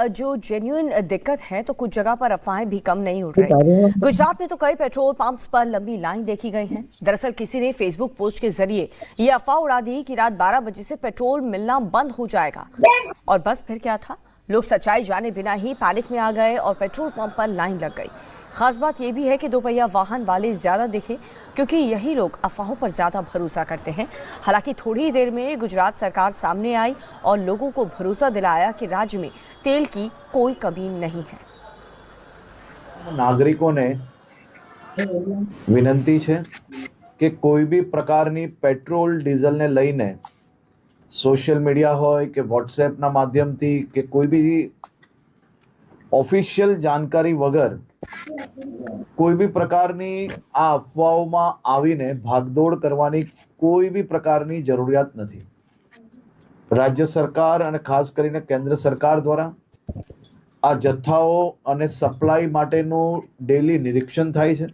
जो जेन्युइन दिक्कत है तो कुछ जगह पर अफवाहें भी कम नहीं उड़ रही। गुजरात में तो कई पेट्रोल पंप्स पर लंबी लाइन देखी गई है। दरअसल किसी ने फेसबुक पोस्ट के जरिए ये अफवाह उड़ा दी कि रात 12 बजे से पेट्रोल मिलना बंद हो जाएगा। और बस फिर क्या था, लोग सच्चाई जाने बिना ही पैनिक में आ गए और पेट्रोल पंप पर लाइन लग गई। खास बात यह भी है कि दोपहिया वाहन वाले ज्यादा दिखे, क्योंकि यही लोग अफवाहों पर ज्यादा भरोसा करते हैं। हालांकि थोड़ी ही देर में गुजरात सरकार सामने आई और लोगों को भरोसा दिलाया कि राज्य में तेल की कोई कमी नहीं है। नागरिकों ने विनंती है कि कोई भी प्रकारनी पेट्रोल डीजल ने लईने सोशल मीडिया होय के व्हाट्सएप ना माध्यम थी के कोई भी ऑफिशियल जानकारी वगर कोई भी प्रकारनी आ अफवाओं आवीने भागदौड़ करवानी कोई भी प्रकारनी जरूरियात नहीं। राज्य सरकार અને ખાસ કરીને કેન્દ્ર સરકાર દ્વારા આ જથ્થાઓ અને સપ્લાય માટેનું ડેલી નિરીક્ષણ થાય છે।